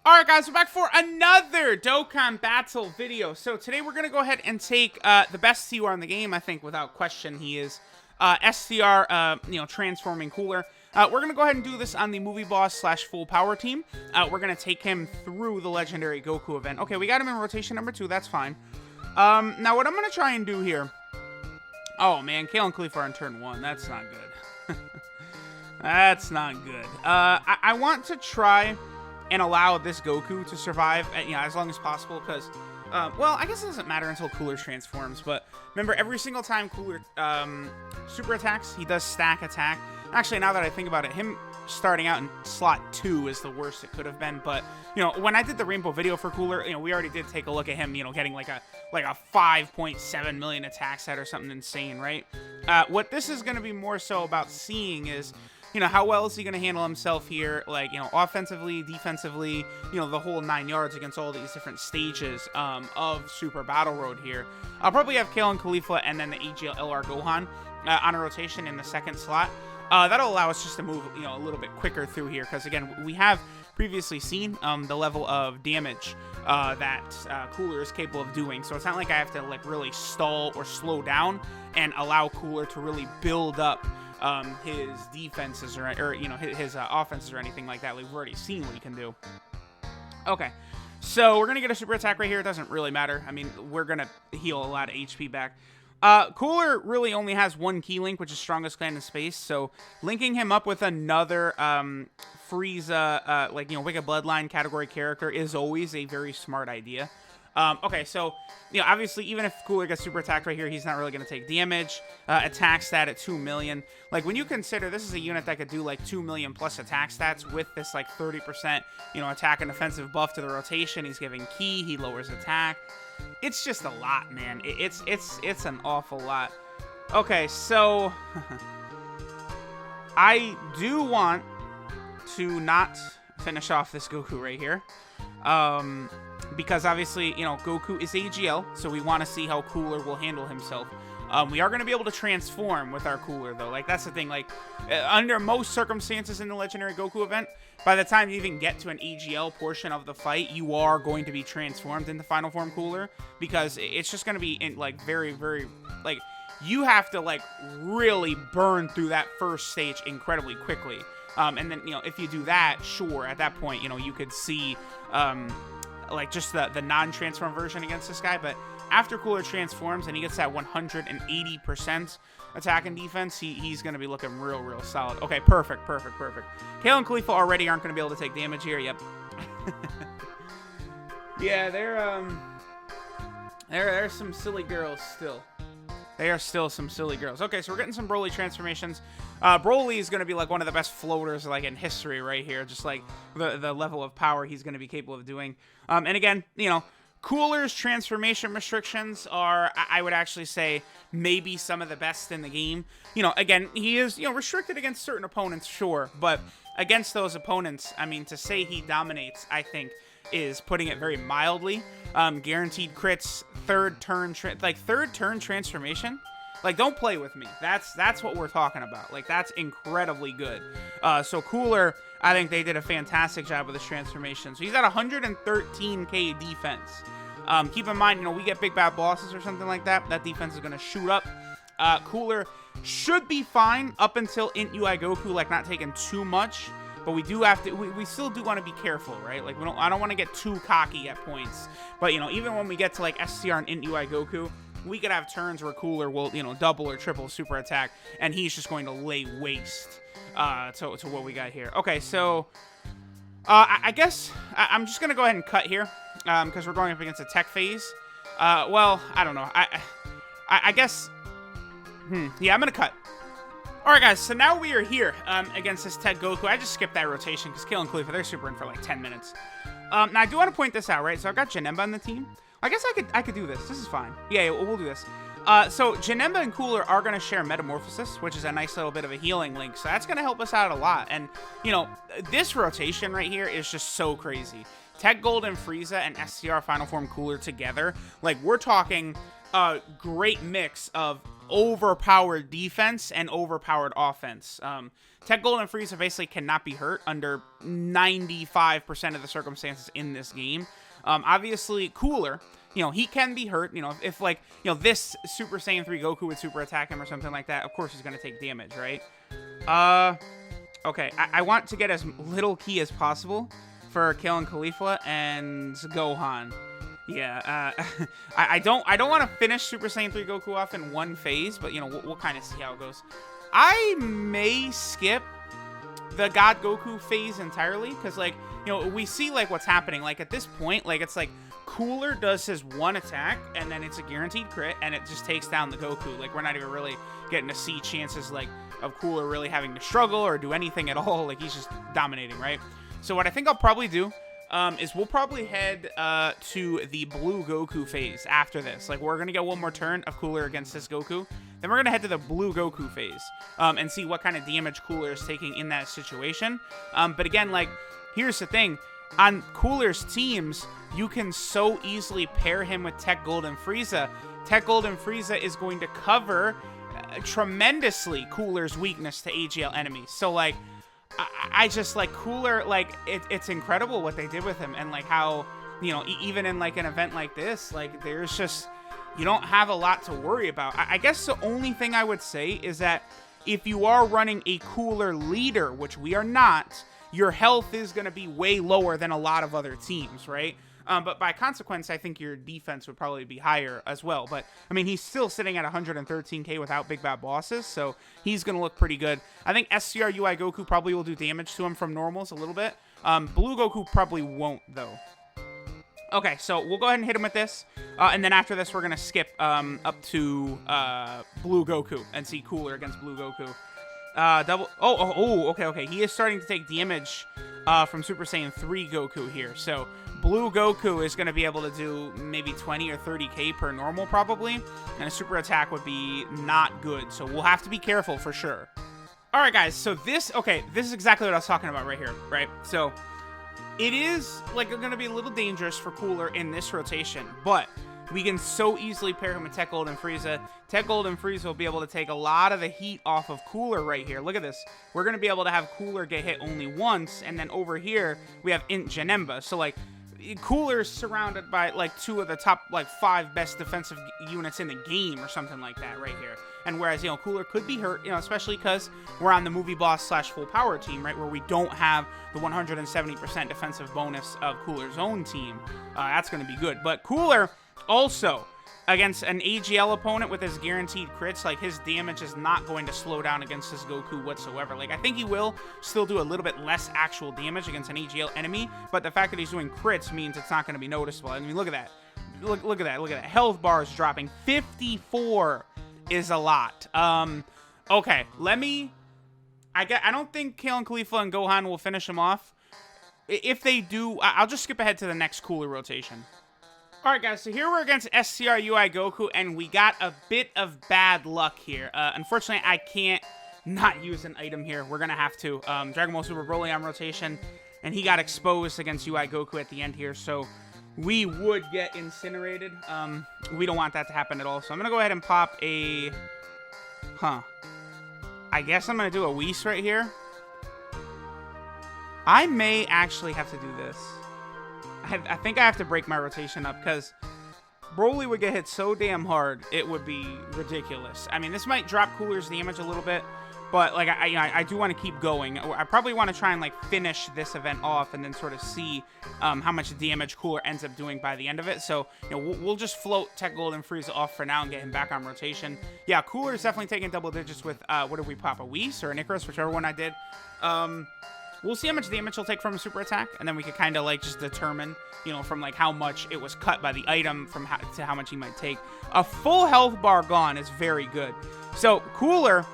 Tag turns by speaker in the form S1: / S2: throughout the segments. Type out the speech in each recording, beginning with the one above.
S1: Alright guys, we're back for another Dokkan battle video. So today we're going to go ahead and take the best CR in the game. I think without question he is SCR, transforming Cooler. We're going to go ahead and do this on the movie boss slash full power team. We're going to take him through the legendary Goku event. Okay, we got him in rotation number 2, that's fine. Now what I'm going to try and do here... Oh man, Kale and Khalifa are on turn 1, that's not good. That's not good. I want to try and allow this Goku to survive, as long as possible, because, well, I guess it doesn't matter until Cooler transforms, but remember, every single time Cooler super attacks, he does stack attack. Actually, now that I think about it, him starting out in slot 2 is the worst it could have been, but, when I did the Rainbow video for Cooler, we already did take a look at him, getting like a 5.7 million attack set or something insane, right? What this is going to be more so about seeing is, how well is he going to handle himself here, offensively, defensively, the whole 9 yards against all these different stages of Super Battle Road here. I'll probably have Kale and Khalifa and then the AGL LR Gohan on a rotation in the second slot. That'll allow us just to move, a little bit quicker through here, because, again, we have previously seen the level of damage that Cooler is capable of doing, so it's not like I have to, really stall or slow down and allow Cooler to really build up his defenses or his offenses or anything like that. We've already seen what he can do. Okay, so we're gonna get a super attack right here. It doesn't really matter. I mean, we're gonna heal a lot of HP back. Cooler really only has one key link, which is strongest clan in space, so linking him up with another Frieza, Wicked Bloodline category character is always a very smart idea. Okay, so, obviously, even if Cooler gets super attacked right here, he's not really going to take damage. Attack stat at 2 million. When you consider this is a unit that could do, 2 million plus attack stats with this, 30%, attack and defensive buff to the rotation. He's giving key. He lowers attack. It's just a lot, man. It's an awful lot. Okay, so... I do want to not finish off this Goku right here. Because obviously, Goku is AGL, so we want to see how Cooler will handle himself. We are going to be able to transform with our Cooler, though. That's the thing. Under most circumstances in the Legendary Goku event, by the time you even get to an AGL portion of the fight, you are going to be transformed into Final Form Cooler, because it's just going to be, very, very, you have to, really burn through that first stage incredibly quickly. And then, if you do that, sure, at that point, you could see... just the non-transform version against this guy, but after Cooler transforms and he gets that 180% attack and defense, he's going to be looking real solid. Okay, perfect. Kale and Khalifa already aren't going to be able to take damage here. Yep. Yeah, they're some silly girls still. They are still some silly girls. Okay, so we're getting some Broly transformations. Broly is going to be one of the best floaters in history right here. Just the level of power he's going to be capable of doing. And again, Cooler's transformation restrictions are, I would actually say, maybe some of the best in the game. Again, he is, restricted against certain opponents, sure. But against those opponents, I mean, to say he dominates, I think, is putting it very mildly. Guaranteed crits, third turn transformation. Don't play with me. That's what we're talking about. That's incredibly good. So Cooler, I think they did a fantastic job with this transformation. So he's at 113k defense. Keep in mind, we get big bad bosses or something like that. That defense is going to shoot up. Cooler should be fine up until Int UI Goku, not taking too much. But we do have to, we still do want to be careful, right? I don't want to get too cocky at points. But, even when we get to, SCR and Int UI Goku, we could have turns where Cooler will, double or triple super attack, and he's just going to lay waste to what we got here. Okay, so I guess I'm just going to go ahead and cut here because we're going up against a tech phase. Well, I don't know. I guess, yeah, I'm going to cut. Alright guys, so now we are here against this Tech Goku. I just skipped that rotation because Kale and Khalifa, they're super in for 10 minutes. Now I do want to point this out, right? So I've got Janemba on the team. I guess I could do this. This is fine. Yeah, we'll do this. So Janemba and Cooler are going to share Metamorphosis, which is a nice little bit of a healing link. So that's going to help us out a lot. And, this rotation right here is just so crazy. Tech Gold and Frieza and SCR Final Form Cooler together. We're talking a great mix of overpowered defense and overpowered offense. Tech Gold and Frieza basically cannot be hurt under 95% of the circumstances in this game. Obviously, Cooler, you know, he can be hurt. You know, if like, you know, this Super Saiyan 3 Goku would super attack him or something like that, of course he's going to take damage, right? Okay, I want to get as little ki as possible for Kale and Caulifla and Gohan. Yeah, I don't want to finish Super Saiyan 3 Goku off in one phase, but, you know, we'll kind of see how it goes. I may skip the God Goku phase entirely, because, like, you know, we see, like, what's happening. Like, at this point, like, it's like Cooler does his one attack, and then it's a guaranteed crit, and it just takes down the Goku. Like, we're not even really getting to see chances, like, of Cooler really having to struggle or do anything at all. Like, he's just dominating, right? So what I think I'll probably do is we'll probably head to the Blue Goku phase after this. Like, we're going to get one more turn of Cooler against this Goku. Then we're going to head to the Blue Goku phase and see what kind of damage Cooler is taking in that situation. But again, like, here's the thing. On Cooler's teams, you can so easily pair him with Tech Gold and Frieza. Tech Gold and Frieza is going to cover tremendously Cooler's weakness to AGL enemies. So, like, I just, like, Cooler, like, it's incredible what they did with him, and, like, how, you know, even in, like, an event like this, like, there's just, you don't have a lot to worry about. I guess the only thing I would say is that if you are running a Cooler leader, which we are not, your health is going to be way lower than a lot of other teams, right? But by consequence, I think your defense would probably be higher as well. But, I mean, he's still sitting at 113k without big bad bosses, so he's going to look pretty good. I think SCR UI Goku probably will do damage to him from normals a little bit. Blue Goku probably won't, though. Okay, so we'll go ahead and hit him with this. And then after this, we're going to skip up to Blue Goku and see Cooler against Blue Goku. Okay. He is starting to take damage from Super Saiyan 3 Goku here. So Blue Goku is going to be able to do maybe 20 or 30k per normal probably. And a super attack would be not good. So we'll have to be careful for sure. All right, guys. So this is exactly what I was talking about right here, right? So it is like going to be a little dangerous for Cooler in this rotation, but we can so easily pair him with Tech Gold and Frieza. Tech Gold and Frieza will be able to take a lot of the heat off of Cooler right here. Look at this. We're going to be able to have Cooler get hit only once, and then over here, we have Int Janemba. So, like, Cooler's surrounded by, like, 2 of the top, like, 5 best defensive units in the game or something like that right here. And whereas, you know, Cooler could be hurt, you know, especially because we're on the movie boss / full power team, right, where we don't have the 170% defensive bonus of Cooler's own team. That's going to be good. But Cooler also, against an AGL opponent with his guaranteed crits, like, his damage is not going to slow down against his Goku whatsoever. Like, I think he will still do a little bit less actual damage against an AGL enemy, but the fact that he's doing crits means it's not going to be noticeable. I mean, look at that. Look at that. Health bars dropping. 54 is a lot. Okay, I don't think Kale and Caulifla and Gohan will finish him off. If they do, I'll just skip ahead to the next Cooler rotation. Alright, guys, so here we're against SCR UI Goku, and we got a bit of bad luck here. Unfortunately, I can't not use an item here. We're going to have to. Dragon Ball Super Broly on rotation, and he got exposed against UI Goku at the end here, so we would get incinerated. We don't want that to happen at all, so I'm going to go ahead and pop a... I guess I'm going to do a Whis right here. I may actually have to do this. I think I have to break my rotation up, because Broly would get hit so damn hard, it would be ridiculous. I mean, this might drop Cooler's damage a little bit, but, like, I do want to keep going. I probably want to try and, like, finish this event off and then sort of see how much damage Cooler ends up doing by the end of it. So, you know, we'll just float Tech Gold and Frieza off for now and get him back on rotation. Yeah, Cooler is definitely taking double digits with, what did we pop, a Whis or an Icarus, whichever one I did. We'll see how much damage he'll take from a super attack, and then we could kind of, like, just determine, you know, from, like, how much it was cut by the item to how much he might take. A full health bar gone is very good. So, Cooler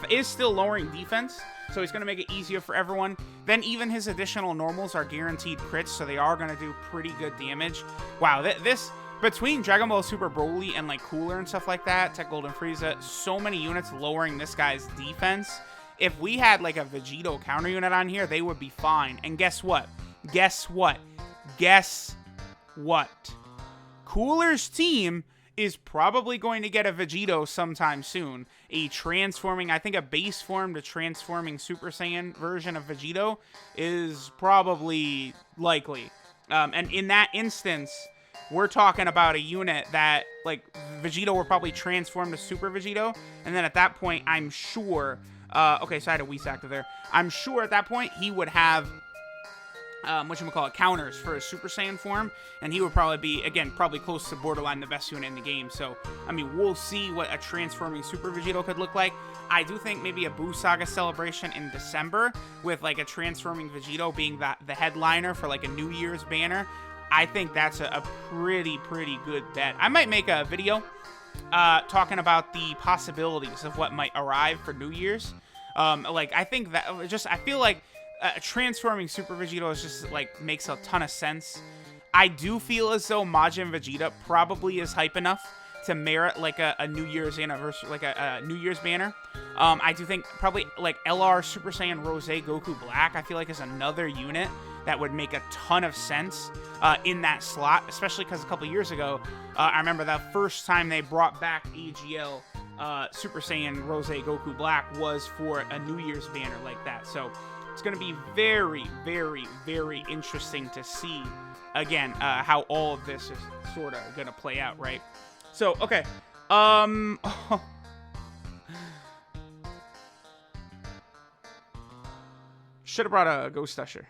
S1: is still lowering defense, so he's going to make it easier for everyone. Then even his additional normals are guaranteed crits, so they are going to do pretty good damage. Wow, this... Between Dragon Ball Super Broly and, like, Cooler and stuff like that, Tech Gold and Frieza, so many units lowering this guy's defense. If we had, like, a Vegito counter unit on here, they would be fine. And guess what? Guess what? Guess what? Cooler's team is probably going to get a Vegito sometime soon. A transforming, I think a base form to transforming Super Saiyan version of Vegito is probably likely. And in that instance, we're talking about a unit that, like, Vegito will probably transform to Super Vegito, and then at that point, I'm sure, okay, so I had a Whis active there. I'm sure at that point, he would have, whatchamacallit, counters for his Super Saiyan form, and he would probably be, again, probably close to borderline the best unit in the game. So, I mean, we'll see what a transforming Super Vegito could look like. I do think maybe a Buu Saga celebration in December with, like, a transforming Vegito being the headliner for, like, a New Year's banner. I think that's a pretty good bet. I might make a video talking about the possibilities of what might arrive for New Year's. Like, I think that I feel like transforming Super Vegito is just, like, makes a ton of sense. I do feel as though Majin Vegeta probably is hype enough to merit, like, a New Year's anniversary, like a New Year's banner. I do think probably, like, LR Super Saiyan Rose Goku Black, I feel like is another unit that would make a ton of sense in that slot, especially because a couple years ago, I remember the first time they brought back AGL Super Saiyan Rose Goku Black was for a New Year's banner like that. So it's going to be very interesting to see, again, how all of this is sort of going to play out, right? So, okay. Should have brought a Ghost Usher.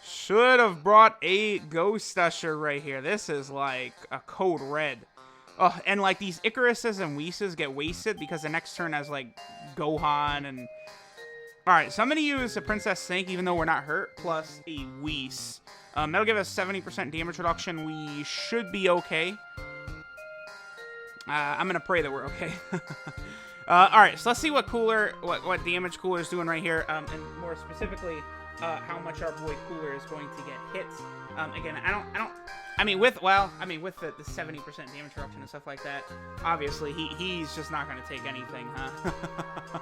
S1: Should have brought a Ghost Usher right here. This is like a code red. Oh, and like these Ikaruses and Whis get wasted because the next turn has like Gohan and... Alright, so I'm going to use a Princess Snake even though we're not hurt, plus a Whis. That'll give us 70% damage reduction. We should be okay. I'm going to pray that we're okay. Alright, so let's see what what damage Cooler is doing right here, and more specifically, how much our boy Cooler is going to get hit. Again, I mean, with the 70% damage reduction and stuff like that, obviously, he's just not going to take anything, huh?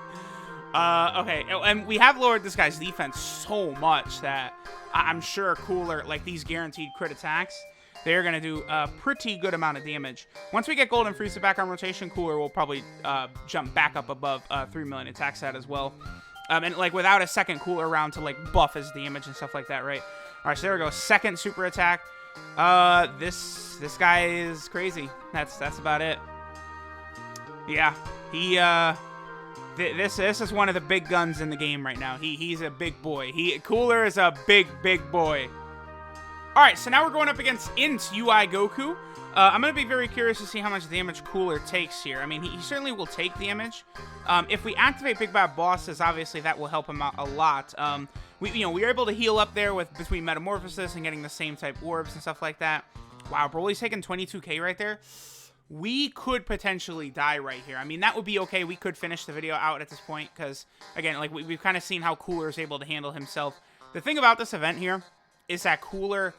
S1: Okay, and we have lowered this guy's defense so much that I'm sure Cooler, like these guaranteed crit attacks, they're going to do a pretty good amount of damage. Once we get Golden Frieza back on rotation, Cooler will probably jump back up above 3 million attack stat as well. And like without a second Cooler round to like buff his damage and stuff like that, right? All right, so there we go. Second super attack. This guy is crazy. That's about it. Yeah, this is one of the big guns in the game right now. He's a big boy. Cooler is a big boy. All right, so now we're going up against Int UI Goku. I'm going to be very curious to see how much damage Cooler takes here. I mean, he certainly will take damage. If we activate Big Bad Bosses, obviously that will help him out a lot. We were able to heal up there between Metamorphosis and getting the same type orbs and stuff like that. Wow, Broly's taking 22k right there. We could potentially die right here. I mean, that would be okay. We could finish the video out at this point because, again, like we've kind of seen how Cooler is able to handle himself. The thing about this event here is that Cooler,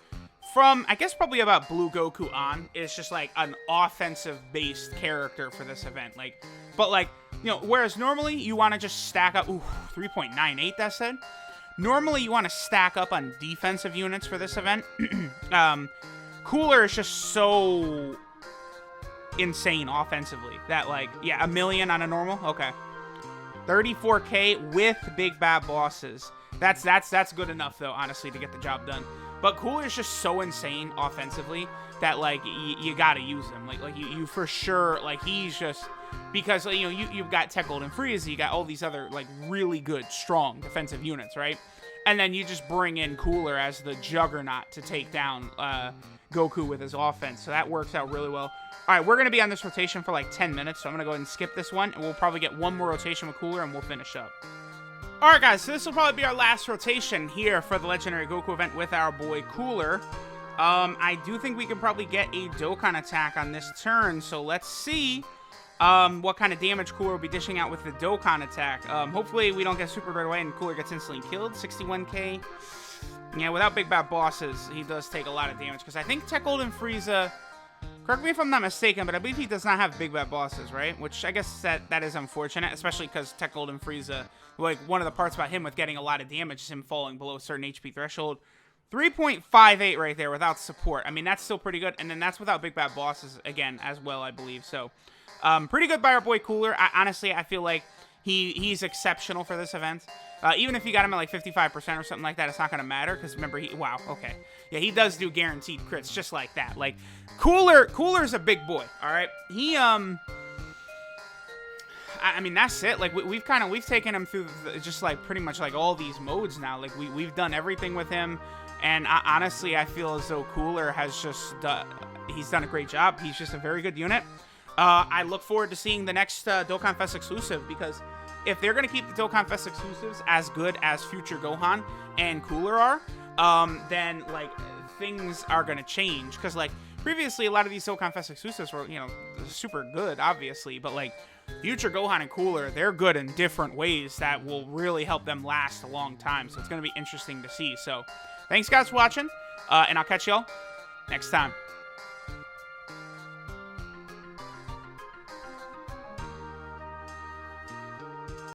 S1: from, I guess, probably about Blue Goku on, is just, like, an offensive-based character for this event. Like, but, like, whereas normally you want to just stack up, ooh, 3.98, that said. Normally you want to stack up on defensive units for this event. Cooler is just so insane offensively that, like, yeah, 1 million on a normal? Okay. 34k with Big Bad Bosses. That's good enough, though, honestly, to get the job done. But Cooler is just so insane offensively that, like, you gotta use him. Like you for sure, like, he's just, because, like, you've got Tech Golden Frieza, you got all these other, like, really good, strong defensive units, right? And then you just bring in Cooler as the juggernaut to take down Goku with his offense. So that works out really well. All right, we're going to be on this rotation for like 10 minutes, so I'm going to go ahead and skip this one, and we'll probably get one more rotation with Cooler, and we'll finish up. All right, guys, so this will probably be our last rotation here for the Legendary Goku event with our boy Cooler. I do think we can probably get a Dokkan attack on this turn, so let's see what kind of damage Cooler will be dishing out with the Dokkan attack. Hopefully we don't get supered right away and Cooler gets instantly killed. 61k. Yeah, without Big Bad Bosses, he does take a lot of damage, because I think Tech Golden Frieza, correct me if I'm not mistaken, but I believe he does not have Big Bad Bosses, right? Which I guess that is unfortunate, especially because Tech Golden Frieza, like, one of the parts about him with getting a lot of damage is him falling below a certain HP threshold. 3.58 right there without support. I mean, that's still pretty good. And then that's without Big Bad Bosses, again, as well, I believe. So, pretty good by our boy Cooler. Honestly, I feel like he's exceptional for this event. Even if you got him at like 55% or something like that, it's not going to matter. Because remember, wow, okay. Yeah, he does do guaranteed crits just like that. Like, Cooler's a big boy, all right? I mean, that's it. Like, we've taken him through just like pretty much like all these modes now. Like, we've done everything with him. And honestly, I feel as though Cooler has just, he's done a great job. He's just a very good unit. I look forward to seeing the next Dokkan Fest exclusive, because if they're going to keep the Dokkan Fest exclusives as good as Future Gohan and Cooler are, then, like, things are going to change. Because, like, previously, a lot of these Dokkan Fest exclusives were, you know, super good, obviously. But, like, Future Gohan and Cooler, they're good in different ways that will really help them last a long time. So it's going to be interesting to see. So, thanks, guys, for watching, and I'll catch y'all next time.